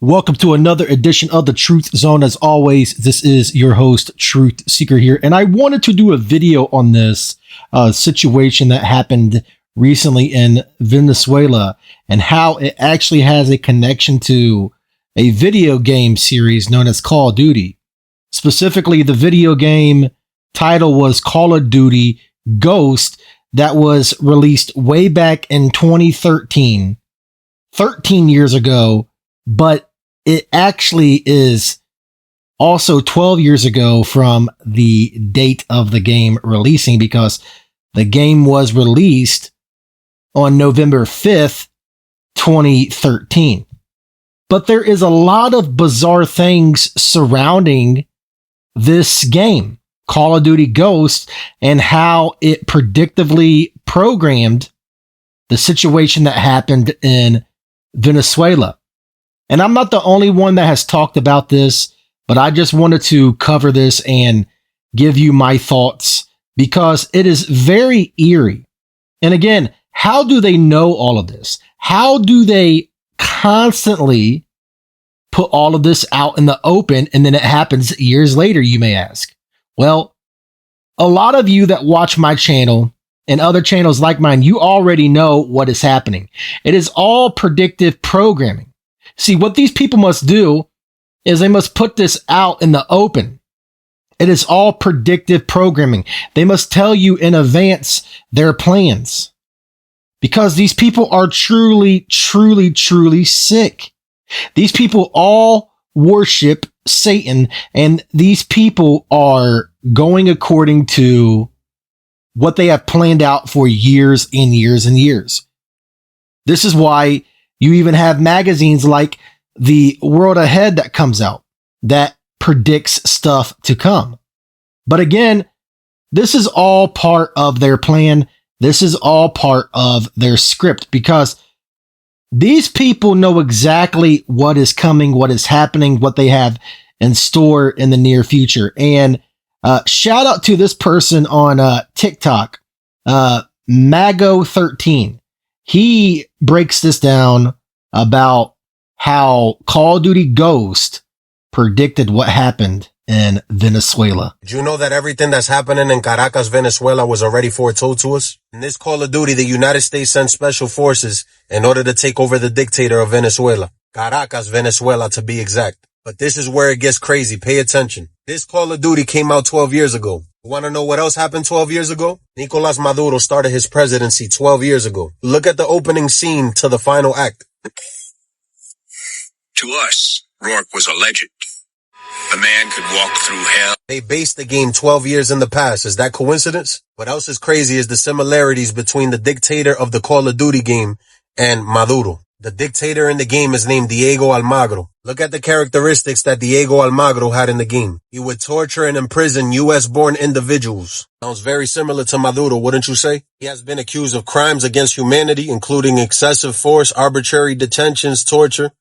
Welcome to another edition of the Truth Zone. As always, this is your host, Truth Seeker here. And I wanted to do a video on this situation that happened recently in Venezuela and how it actually has a connection to a video game series known as Call of Duty. Specifically, the video game title was Call of Duty Ghost that was released way back in 2013, 13 years ago, but it actually is also 12 years ago from the date of the game releasing, because the game was released on November 5th, 2013. But there is a lot of bizarre things surrounding this game, Call of Duty Ghost, and how it predictively programmed the situation that happened in Venezuela. And I'm not the only one that has talked about this, but I just wanted to cover this and give you my thoughts because it is very eerie. And again, how do they know all of this? How do they constantly put all of this out in the open and then it happens years later, you may ask? Well, a lot of you that watch my channel and other channels like mine, you already know what is happening. It is all predictive programming. See, what these people must do is they must put this out in the open. It is all predictive programming. They must tell you in advance their plans because these people are truly, truly, truly sick. These people all worship Satan, and these people are going according to what they have planned out for years and years and years. This is why you even have magazines like The World Ahead that comes out that predicts stuff to come. But again, this is all part of their plan. This is all part of their script because these people know exactly what is coming, what is happening, what they have in store in the near future. And shout out to this person on TikTok, Mago13. He breaks this down about how Call of Duty Ghost predicted what happened in Venezuela. Did you know that everything that's happening in Caracas, Venezuela was already foretold to us? In this Call of Duty, the United States sent special forces in order to take over the dictator of Venezuela. Caracas, Venezuela to be exact. But this is where it gets crazy. Pay attention. This Call of Duty came out 12 years ago. You want to know what else happened 12 years ago? Nicolas Maduro started his presidency 12 years ago. Look at the opening scene to the final act. To us, Rourke was a legend. A man could walk through hell. They based the game 12 years in the past. Is that coincidence? What else is crazy is the similarities between the dictator of the Call of Duty game and Maduro. The dictator in the game is named Diego Almagro. Look at the characteristics that Diego Almagro had in the game. He would torture and imprison U.S.-born individuals. Sounds very similar to Maduro, wouldn't you say? He has been accused of crimes against humanity, including excessive force, arbitrary detentions, torture.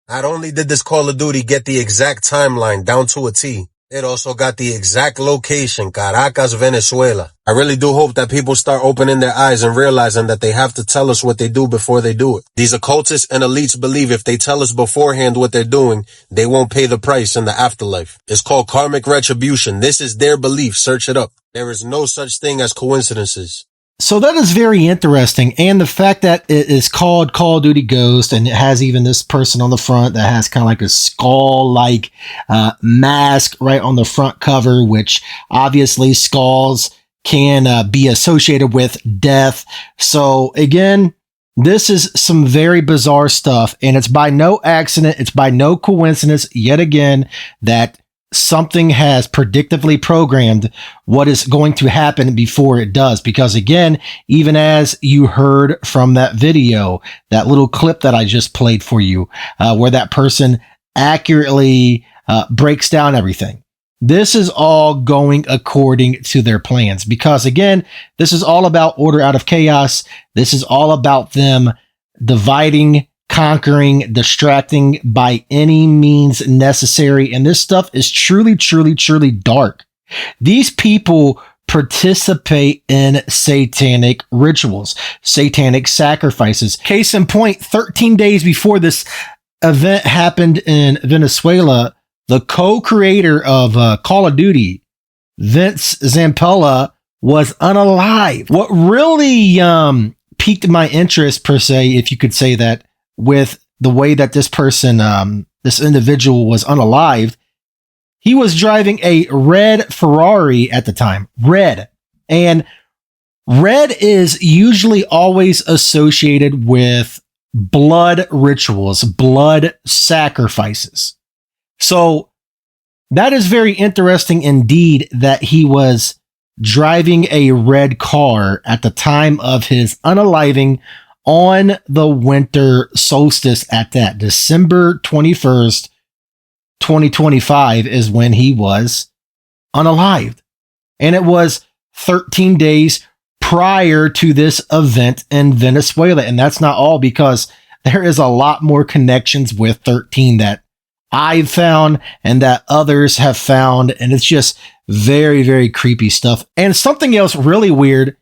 Not only did this Call of Duty get the exact timeline down to a T, it also got the exact location, Caracas, Venezuela. I really do hope that people start opening their eyes and realizing that they have to tell us what they do before they do it. These occultists and elites believe if they tell us beforehand what they're doing, they won't pay the price in the afterlife. It's called karmic retribution. This is their belief. Search it up. There is no such thing as coincidences. So that is very interesting. And the fact that it is called Call of Duty Ghost and it has even this person on the front that has kind of like a skull-like mask right on the front cover, which obviously skulls can be associated with death. So again, this is some very bizarre stuff, and it's by no accident. It's by no coincidence yet again that something has predictively programmed what is going to happen before it does. Because again, even as you heard from that video, that little clip that I just played for you, where that person accurately breaks down everything. This is all going according to their plans. Because again, this is all about order out of chaos. This is all about them dividing, conquering, distracting by any means necessary. And this stuff is truly, truly, truly dark. These people participate in satanic rituals, satanic sacrifices. Case in point, 13 days before this event happened in Venezuela, the co-creator of Call of Duty, Vince Zampella, was unalived. What really piqued my interest, per se, if you could say that, with the way that this person, this individual was unalived, he was driving a red Ferrari at the time. Red. And red is usually always associated with blood rituals, blood sacrifices. So that is very interesting indeed that he was driving a red car at the time of his unaliving on the winter solstice at that. December 21st, 2025 is when he was unalived. And it was 13 days prior to this event in Venezuela. And that's not all, because there is a lot more connections with 13 that I've found and that others have found. And it's just very, very creepy stuff. And something else really weird.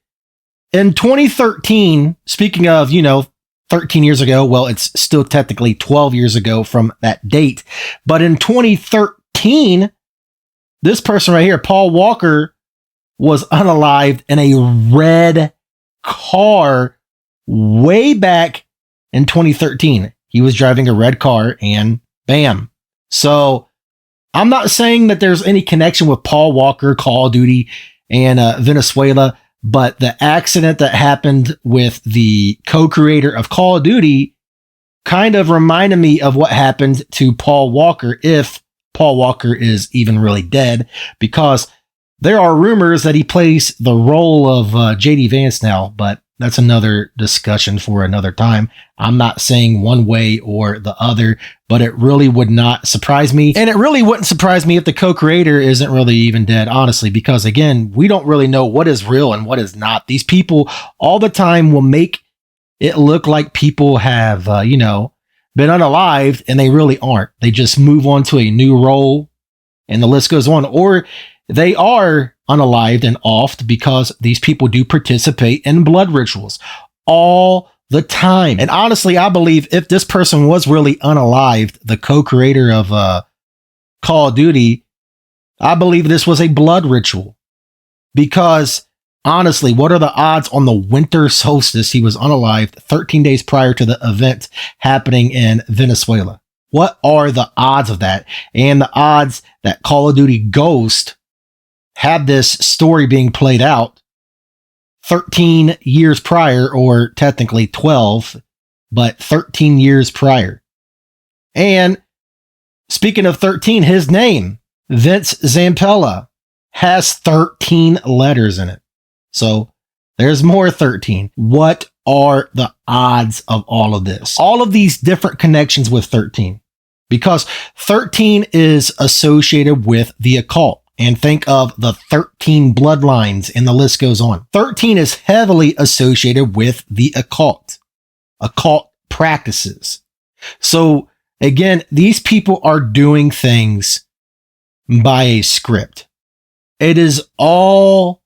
In 2013, speaking of, 13 years ago, well, it's still technically 12 years ago from that date. But in 2013, this person right here, Paul Walker, was unalived in a red car way back in 2013. He was driving a red car and bam. So I'm not saying that there's any connection with Paul Walker, Call of Duty, and Venezuela, but the accident that happened with the co-creator of Call of Duty kind of reminded me of what happened to Paul Walker, if Paul Walker is even really dead, because there are rumors that he plays the role of JD Vance now, but that's another discussion for another time. I'm not saying one way or the other, but it really would not surprise me. And it really wouldn't surprise me if the co-creator isn't really even dead, honestly, because again, we don't really know what is real and what is not. These people all the time will make it look like people have, been unalived, and they really aren't. They just move on to a new role and the list goes on. Or they are unalived and offed because these people do participate in blood rituals all the time. And honestly, I believe if this person was really unalived, the co-creator of Call of Duty, I believe this was a blood ritual. Because honestly, what are the odds on the winter solstice he was unalived 13 days prior to the event happening in Venezuela? What are the odds of that? And the odds that Call of Duty Ghost had this story being played out 13 years prior, or technically 12, but 13 years prior. And speaking of 13, his name, Vince Zampella, has 13 letters in it. So there's more 13. What are the odds of all of this? All of these different connections with 13, because 13 is associated with the occult. And think of the 13 bloodlines, and the list goes on. 13 is heavily associated with the occult practices. So again, these people are doing things by a script. It is all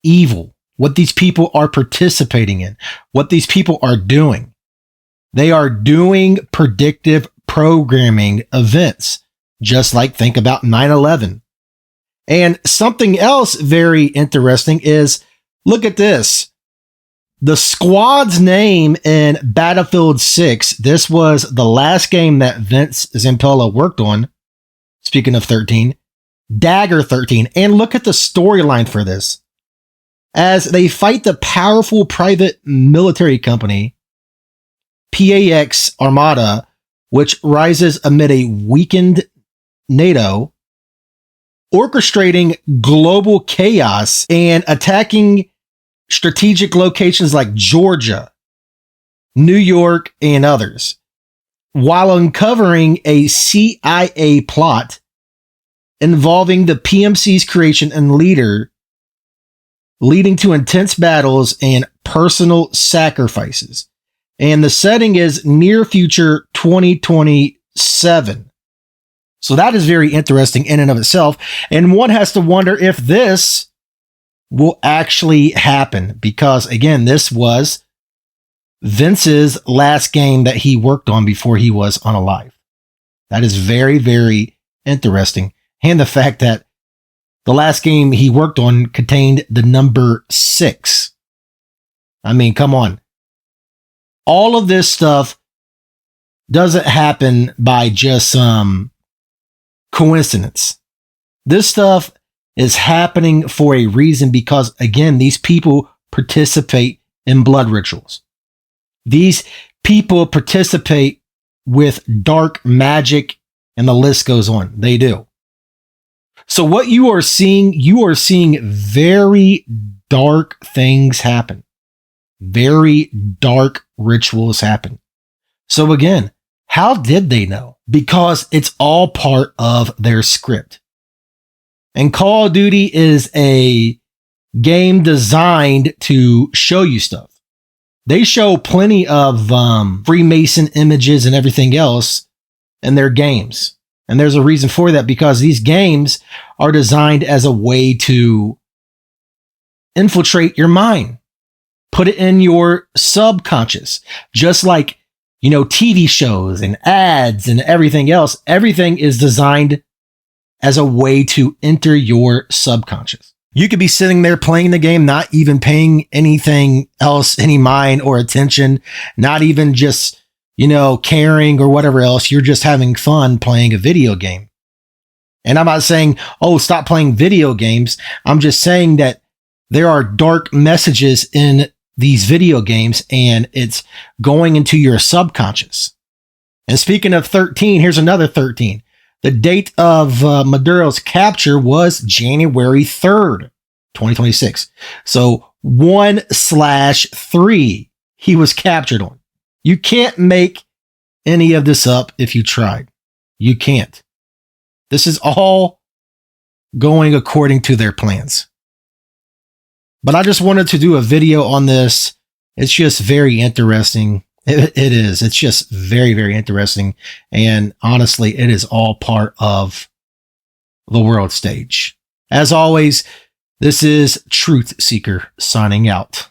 evil. What these people are participating in, what these people are doing. They are doing predictive programming events, just like think about 9/11. And something else very interesting is, look at this. The squad's name in Battlefield 6, this was the last game that Vince Zampella worked on, speaking of 13, Dagger 13. And look at the storyline for this. As they fight the powerful private military company, PAX Armada, which rises amid a weakened NATO, orchestrating global chaos and attacking strategic locations like Georgia, New York, and others, while uncovering a CIA plot involving the PMC's creation and leader, leading to intense battles and personal sacrifices. And the setting is near future 2027. So that is very interesting in and of itself. And one has to wonder if this will actually happen, because again, this was Vince's last game that he worked on before he was unalive. That is very, very interesting. And the fact that the last game he worked on contained the number 6. I mean, come on. All of this stuff doesn't happen by just coincidence. This stuff is happening for a reason because, again, these people participate in blood rituals. These people participate with dark magic, and the list goes on. They do. So what you are seeing very dark things happen. Very dark rituals happen. So again, how did they know? Because it's all part of their script. And Call of Duty is a game designed to show you stuff. They show plenty of Freemason images and everything else in their games. And there's a reason for that, because these games are designed as a way to infiltrate your mind, put it in your subconscious, just like, TV shows and ads and everything else. Everything is designed as a way to enter your subconscious. You could be sitting there playing the game, not even paying anything else, any mind or attention, not even just, caring or whatever else. You're just having fun playing a video game. And I'm not saying, oh, stop playing video games. I'm just saying that there are dark messages in these video games, and it's going into your subconscious. And speaking of 13, here's another 13. The date of Maduro's capture was January 3rd, 2026. So 1/3 he was captured on. You can't make any of this up if you tried. You can't. This is all going according to their plans. But I just wanted to do a video on this. It's just very interesting. It is. It's just very, very interesting. And honestly, it is all part of the world stage. As always, this is Truth Seeker signing out.